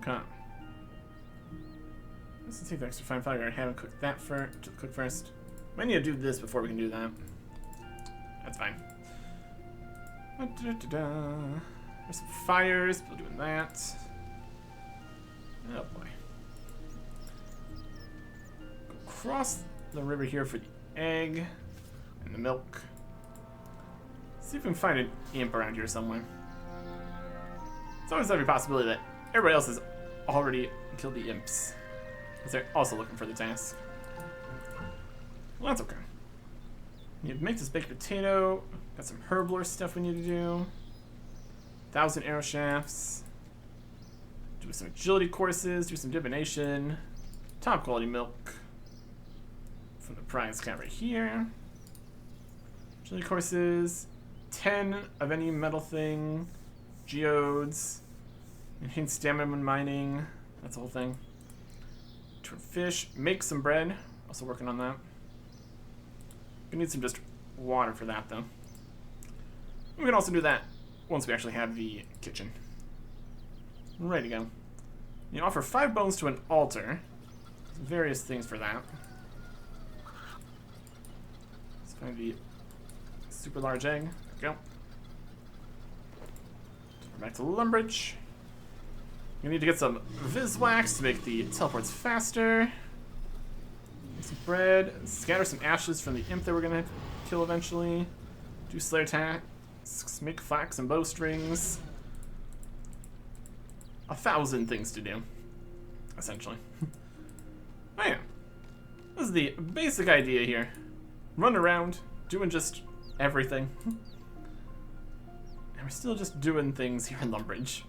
Okay. Let's take the extra fine flour. I haven't cooked that cook first. Might need to do this before we can do that. That's fine. There's some fires. People doing that. Oh boy. Go across the river here for the egg and the milk. See if we can find an imp around here somewhere. It's always every possibility that everybody else has already killed the imps, because they're also looking for the task. Well, that's okay. We need to make this baked potato. Got some herblore stuff we need to do. 1,000 arrow shafts. Do some agility courses. Do some divination. Top quality milk from the prize cat right here. Agility courses. 10 of any metal thing. Geodes. Enhance stamina when mining. That's the whole thing. Turn fish. Make some bread. Also working on that. We need some just water for that though. We can also do that once we actually have the kitchen. Ready to go. You offer 5 bones to an altar. There's various things for that. Let's find the super large egg. There we go. Back to Lumbridge. We need to get some Viswax to make the teleports faster. Make some bread. Scatter some ashes from the imp that we're gonna kill eventually. Do Slayer tasks. Make flax and bowstrings. 1,000 things to do, essentially. Oh yeah. This is the basic idea here. Run around, doing just everything. And we're still just doing things here in Lumbridge.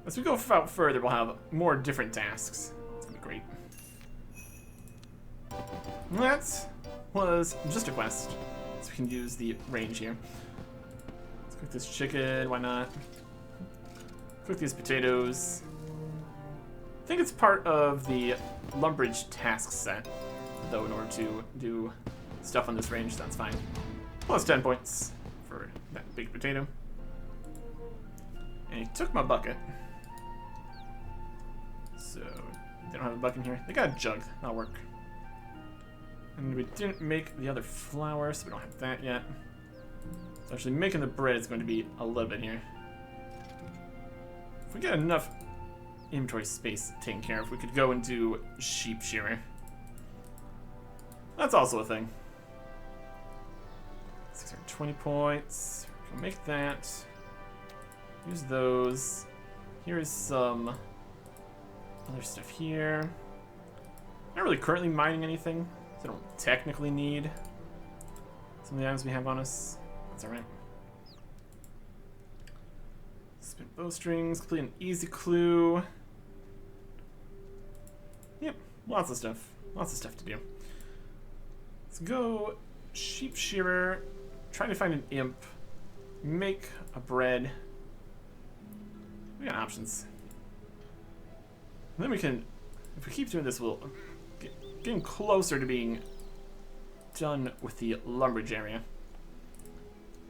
As we go out further, we'll have more different tasks. It's gonna be great. That was just a quest. So we can use the range here. Let's cook this chicken, why not? Cook these potatoes. I think it's part of the Lumbridge task set, though, in order to do stuff on this range, that's fine. Plus 10 points for that big potato. And he took my bucket. So, they don't have a bucket here. They got a jug, that'll work. And we didn't make the other flour, so we don't have that yet. So actually making the bread is going to be a little bit here. If we get enough inventory space taken care of, we could go and do sheep shearer. That's also a thing. 620 points. We'll make that. Use those. Here's some other stuff here. Not really currently mining anything, so I don't technically need some of the items we have on us. That's alright. Spin bowstrings, complete an easy clue. Yep, lots of stuff. Lots of stuff to do. Let's go sheep shearer, try to find an imp, make a bread. We got options. And then we can, if we keep doing this, we'll Getting closer to being done with the lumberage area.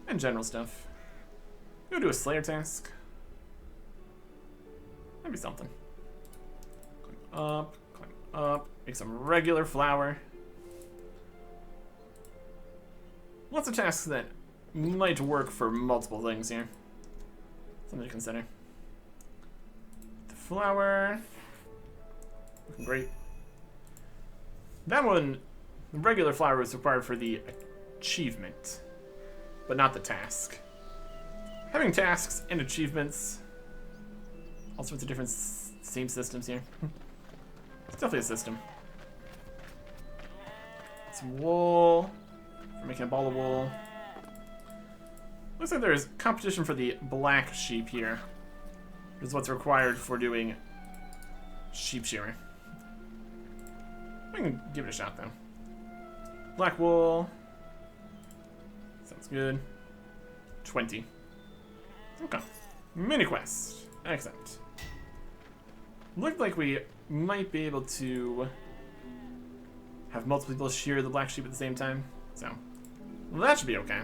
And general stuff. Go do a Slayer task. Maybe something. Climb up, make some regular flour. Lots of tasks that might work for multiple things here. Something to consider. The flour. Looking great. That one, the regular flour was required for the achievement, but not the task. Having tasks and achievements, all sorts of different same systems here. It's definitely a system. Some wool for making a ball of wool. Looks like there's competition for the black sheep here, which is what's required for doing sheep shearing. I can give it a shot though. Black wool. Sounds good. 20. Okay. Mini quest. Excellent. Looked like we might be able to have multiple people shear the black sheep at the same time. So, well, that should be okay.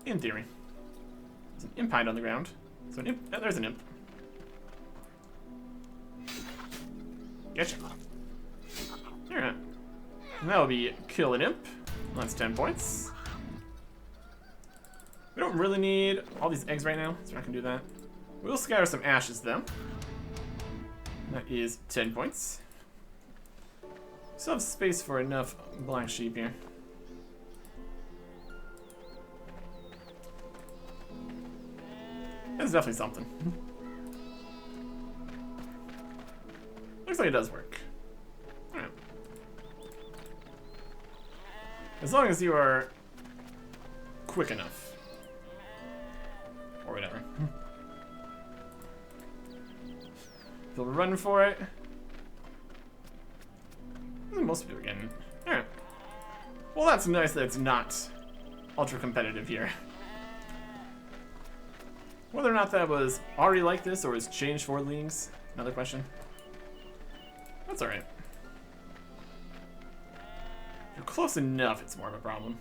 In theory. There's an imp hide on the ground. So an imp. Oh, there's an imp. Getcha. Alright. And that will be kill an imp. That's 10 points. We don't really need all these eggs right now, so we're not gonna do that. We'll scatter some ashes though. That is 10 points. Still have space for enough black sheep here. That's definitely something. Looks like it does work. Alright. As long as you are quick enough. Or whatever. They'll run for it. Most people are getting it. Alright. Well, that's nice that it's not ultra competitive here. Whether or not that was already like this or was changed for leagues, another question. That's alright. You're close enough, it's more of a problem.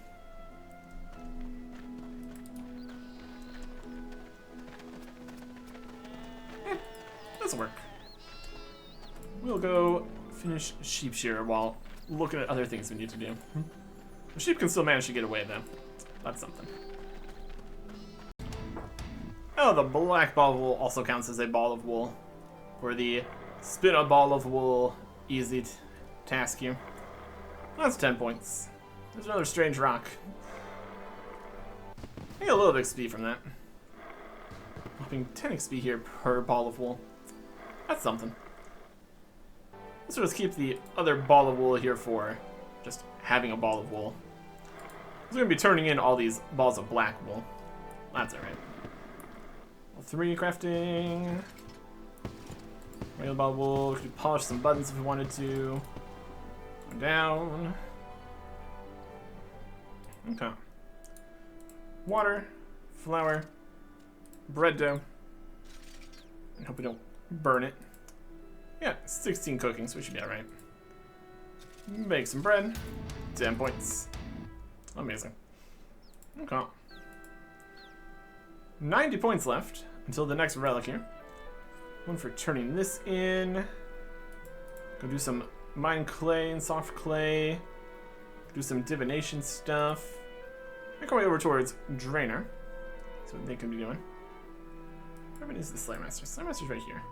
This'll work. We'll go finish sheep shearer while looking at other things we need to do. The sheep can still manage to get away though. That's something. Oh, the black ball of wool also counts as a ball of wool. For the spin a ball of wool easy task here. That's 10 points. There's another strange rock. I get a little bit of XP from that. Hoping 10 XP here per ball of wool. That's something. Let's just keep the other ball of wool here for just having a ball of wool. We're going to be turning in all these balls of black wool. That's alright. 3 crafting. Regular ball of wool. We could polish some buttons if we wanted to. Go down. Okay. Water, flour, bread dough. I hope we don't burn it. Yeah, 16 cooking, so we should be alright. Make some bread. 10 points. Amazing. Okay. 90 points left until the next relic here. One for turning this in. Go do some mine clay and soft clay. Do some divination stuff. Make our way over towards Drainer. That's what they could be doing. Where is the Slayer Master? Slayer Master's right here.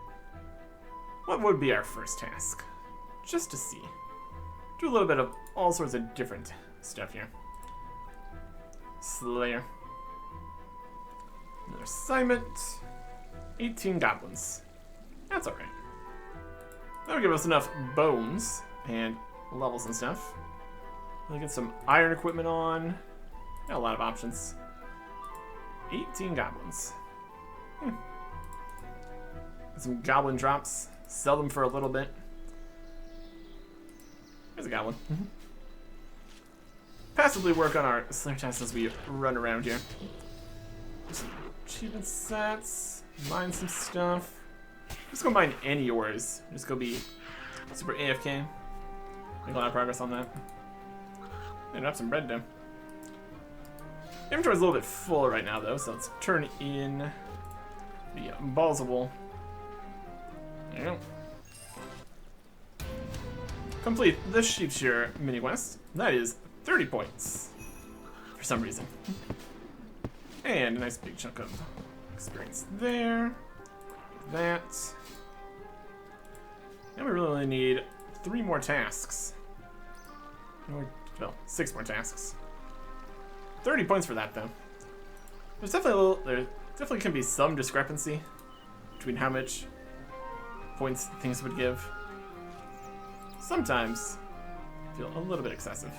What would be our first task? Just to see. Do a little bit of all sorts of different stuff here. Slayer. Another assignment. 18 goblins. That's alright. That'll give us enough bones and levels and stuff. We'll get some iron equipment on. Got a lot of options. 18 goblins. Some goblin drops. Sell them for a little bit. There's a goblin. Passively work on our Slayer tasks as we run around here. Some achievement sets. Mine some stuff. Just go mine any ores. Just go be super AFK. Make a lot of progress on that. And have some bread down. Inventory's a little bit full right now though, so let's turn in the balls of wool. There you go. Complete the sheep shearer mini quest. That is 30 points. For some reason. And a nice big chunk of experience there. That. Now we really only need 3 more tasks. Well, 6 more tasks. 30 points for that though. There definitely can be some discrepancy between how much points things would give. Sometimes feel a little bit excessive.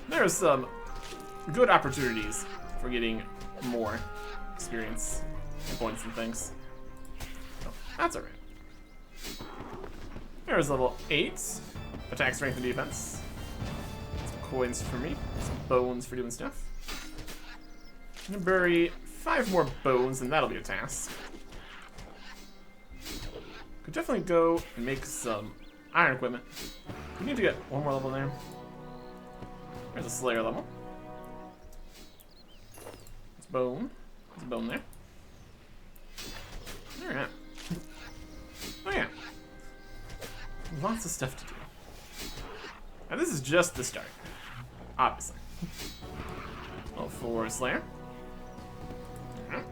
There are some good opportunities for getting more experience and points and things. So that's alright. There's level 8. Attack, strength, and defense. Some coins for me. Some bones for doing stuff. I'm gonna bury 5 more bones, and that'll be a task. Could definitely go and make some iron equipment. We need to get 1 more level there. There's a Slayer level. There's bone. There's a bone there. Alright. Oh yeah. Lots of stuff to do. And this is just the start. Obviously. Level 4 Slayer. Alright.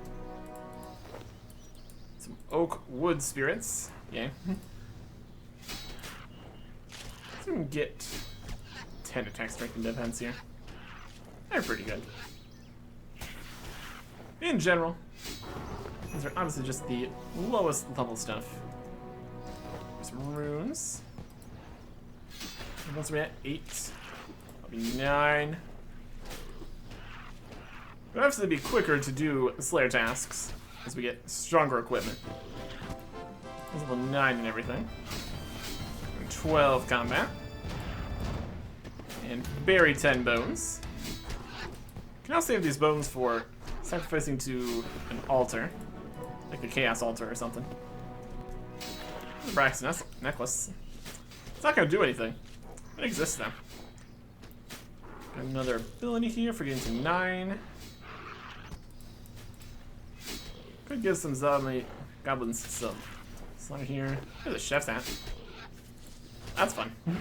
Some oak wood spirits. Yay. Let's even get 10 attack, strength, and defense here. They're pretty good. In general, these are obviously just the lowest level stuff. There's some runes. Once we're at 8, that'll be 9. But obviously it'd be quicker to do Slayer tasks as we get stronger equipment. There's level 9 and everything. And 12 combat. And bury 10 bones. You can now save these bones for sacrificing to an altar. Like the Chaos Altar or something. The Brax necklace. It's not gonna do anything. It exists now. Got another ability here for getting to 9. Could give some zombie goblins some slaughter here. There's a chef's hat. That's fun. We're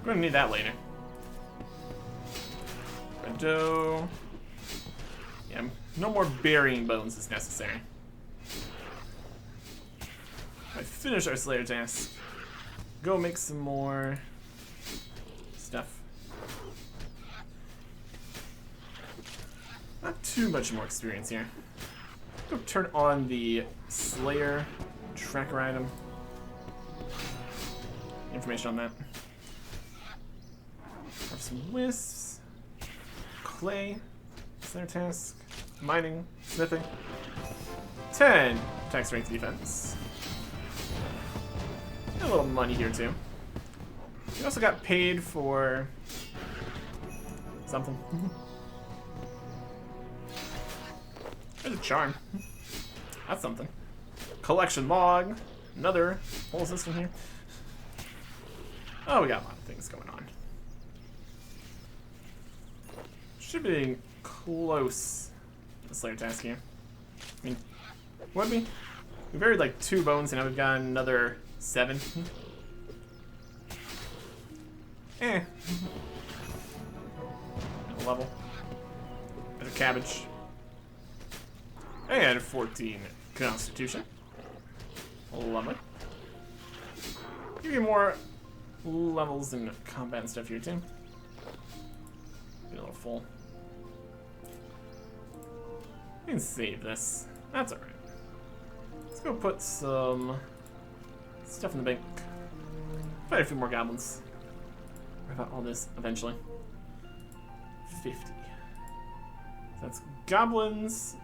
gonna need that later. Red dough. Yeah, no more burying bones is necessary. If I finish our Slayer task, go make some more stuff. Not too much more experience here. Go turn on the Slayer tracker item. Information on that. Have some wisps. Clay. Slayer task. Mining. Smithing. 10 attack, strength, defense. And a little money here too. We also got paid for something. There's a charm. That's something. Collection log. Another whole system here. Oh, we got a lot of things going on. Should be close to the Slayer task here. I mean, would be. We buried like 2 bones and now we've got another 7. Eh. A level. There's a cabbage. And 14 constitution. Lovely. Give you more levels and combat and stuff here too. Be a little full. We can save this. That's alright. Let's go put some stuff in the bank. Fight a few more goblins. What about all this eventually? 50. So that's goblins.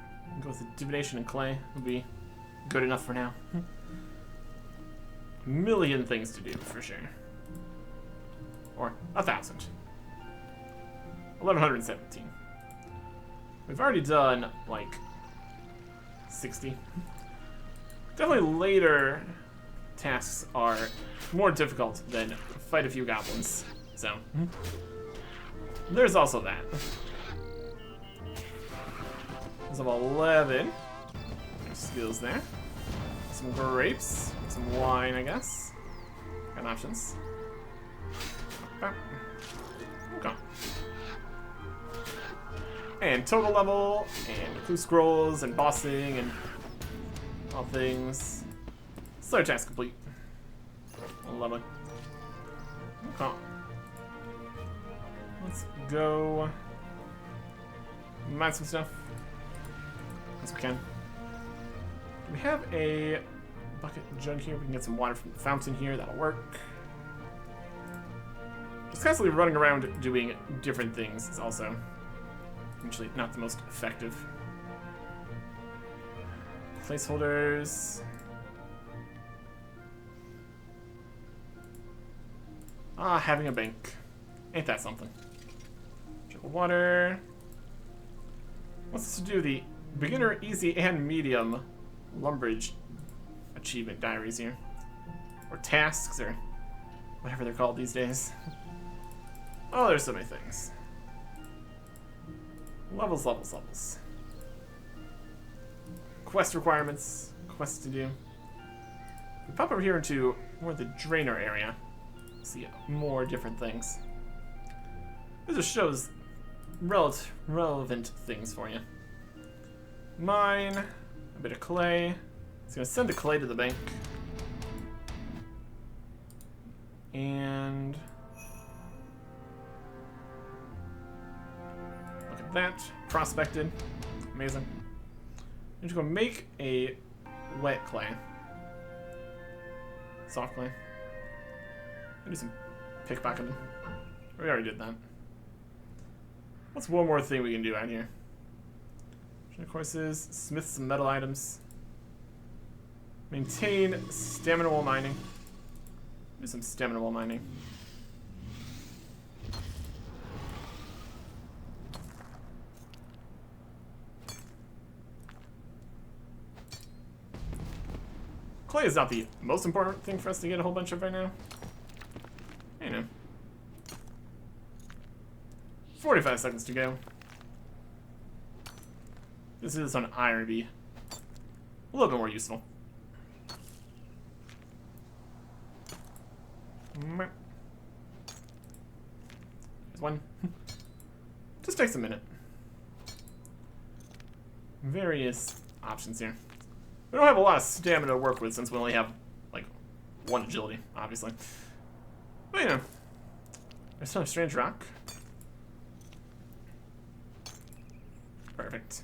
Go with the divination and clay. Would be good enough for now. A million things to do for sure. Or 1,000. 1,117. We've already done like 60. Definitely later tasks are more difficult than fight a few goblins. So, there's also that. There's about 11. There's skills there. Some grapes, some wine, I guess. Got options. Okay. And total level, and clue scrolls, and bossing, and all things. Slayer task complete. Lovely. Okay. Let's go mine some stuff. As we can. Do we have a bucket jug here? We can get some water from the fountain here. That'll work. Just constantly running around doing different things is also usually not the most effective. Placeholders. Ah, having a bank. Ain't that something? Jug of water. What's this to do? The beginner, easy, and medium Lumbridge achievement diaries here. Or tasks, or whatever they're called these days. Oh, there's so many things. Levels, levels, levels. Quest requirements. Quests to do. We pop over here into more of the drainer area. See more different things. This just shows relevant things for you. Mine, a bit of clay. It's gonna send the clay to the bank. And look at that, prospected, amazing. I'm just gonna make a wet clay, soft clay. Do some pickpocketing. We already did that. What's one more thing we can do out here? Of course, is smith some metal items. Maintain stamina while mining. Do some stamina while mining. Clay is not the most important thing for us to get a whole bunch of right now. You know. 45 seconds to go. This is on iron be a little bit more useful. There's one. Just takes a minute. Various options here. We don't have a lot of stamina to work with since we only have like 1 agility, obviously. But you know, there's some strange rock. Perfect.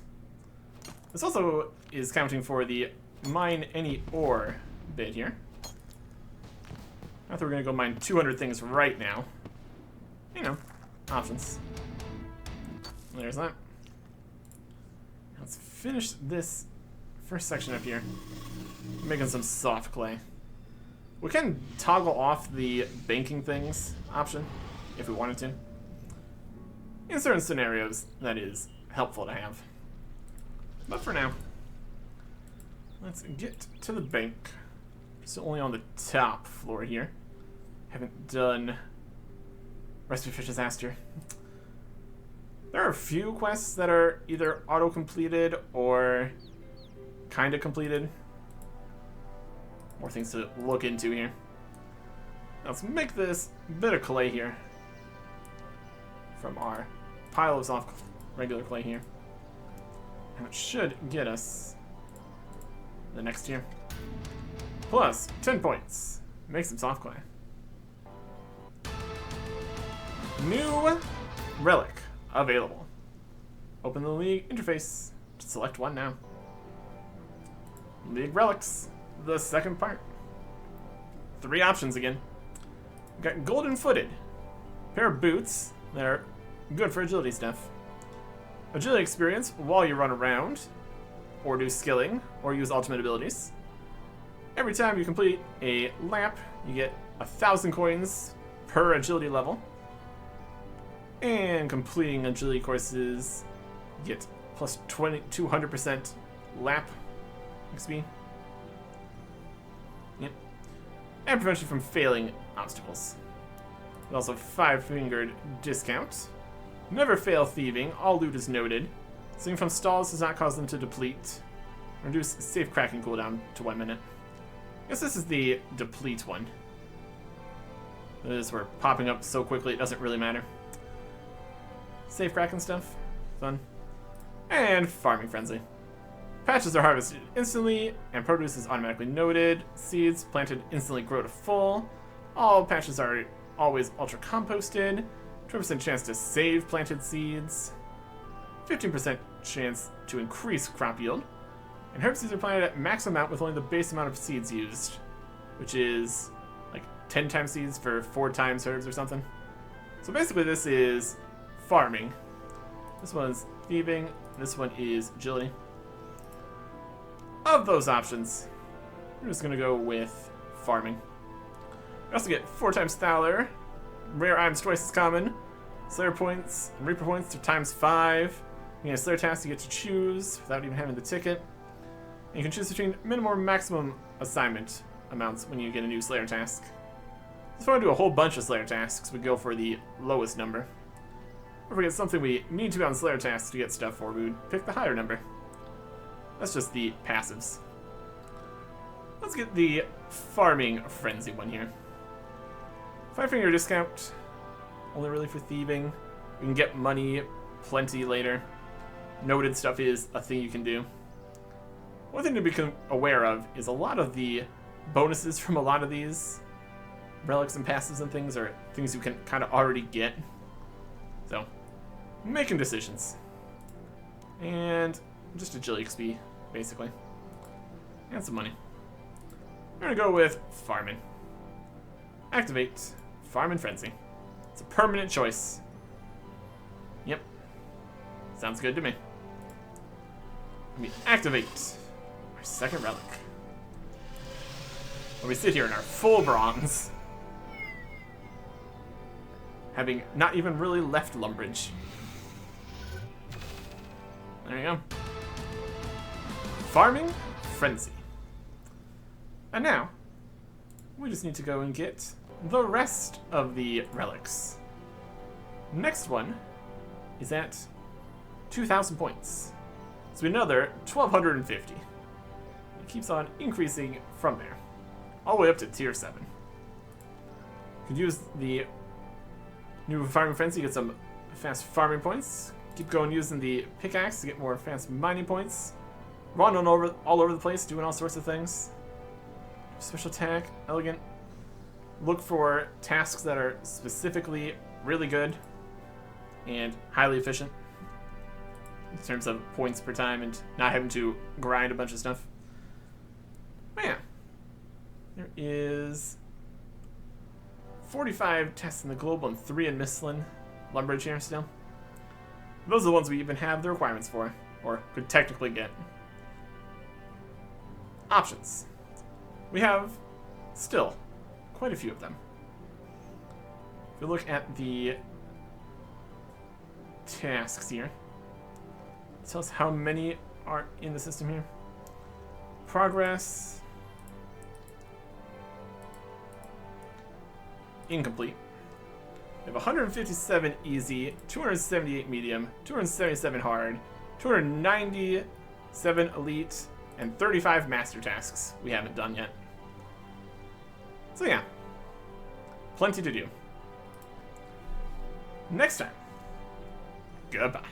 This also is counting for the mine any ore bit here. Not that we're gonna go mine 200 things right now. You know, options. There's that. Let's finish this first section up here. Making some soft clay. We can toggle off the banking things option if we wanted to. In certain scenarios, that is helpful to have. But for now, let's get to the bank. Still only on the top floor here. Haven't done Recipe for Disaster. There are a few quests that are either auto-completed or kind of completed. More things to look into here. Now let's make this bit of clay here from our pile of soft regular clay here. And it should get us the next tier. Plus 10 points. Make some soft clay. New relic available. Open the League interface. Select one now. League relics. The second part. 3 options again. We've got golden footed. Pair of boots that are good for agility stuff. Agility experience while you run around, or do skilling, or use ultimate abilities. Every time you complete a lap, you get 1,000 coins per agility level. And completing agility courses, you get plus 200% lap XP. and prevents you from failing obstacles. There's also 5-fingered discount. Never fail thieving. All loot is noted. Stealing from stalls does not cause them to deplete. Reduce safe cracking cooldown to 1 minute. I guess this is the deplete one. We're popping up so quickly it doesn't really matter. Safe cracking stuff. Fun. And farming frenzy. Patches are harvested instantly, and produce is automatically noted. Seeds planted instantly grow to full. All patches are always ultra composted. 20% chance to save planted seeds. 15% chance to increase crop yield. And herb seeds are planted at max amount with only the base amount of seeds used, which is like 10 times seeds for 4 times herbs or something. So basically this is farming. This one's thieving. This one is agility. Of those options, we're just gonna go with farming. We also get 4 times Thaler, rare items twice as common, Slayer points and Reaper points to times 5. You get a Slayer task you get to choose without even having the ticket. And you can choose between minimum or maximum assignment amounts when you get a new Slayer task. If we want to do a whole bunch of Slayer tasks, we go for the lowest number. Or if we get something we need to be on Slayer tasks to get stuff for, we would pick the higher number. That's just the passives. Let's get the farming frenzy one here. 5-finger discount, only really for thieving. You can get money plenty later. Noted stuff is a thing you can do. One thing to become aware of is a lot of the bonuses from a lot of these relics and passives and things are things you can kind of already get. So, making decisions. And just agility XP, basically. And some money. We're gonna go with farming. Activate Farm and Frenzy. It's a permanent choice. Yep. Sounds good to me. Let me activate our second relic. When we sit here in our full bronze, having not even really left Lumbridge. There you go. Farming Frenzy. And now, we just need to go and get the rest of the relics. Next one is at 2,000 points. So another 1,250. It keeps on increasing from there, all the way up to tier 7. You could use the new Farming Frenzy to get some fast farming points. Keep going using the pickaxe to get more fast mining points. Run all over the place, doing all sorts of things. Special attack, elegant. Look for tasks that are specifically really good and highly efficient in terms of points per time and not having to grind a bunch of stuff. Man, there is 45 tests in the global and 3 in Misslin. Lumbridge here still. Those are the ones we even have the requirements for, or could technically get. Options. We have still quite a few of them. If we look at the tasks here, tell us how many are in the system here. Progress. Incomplete. We have 157 easy, 278 medium, 277 hard, 297 elite, and 35 master tasks we haven't done yet. So yeah, plenty to do. Next time, goodbye.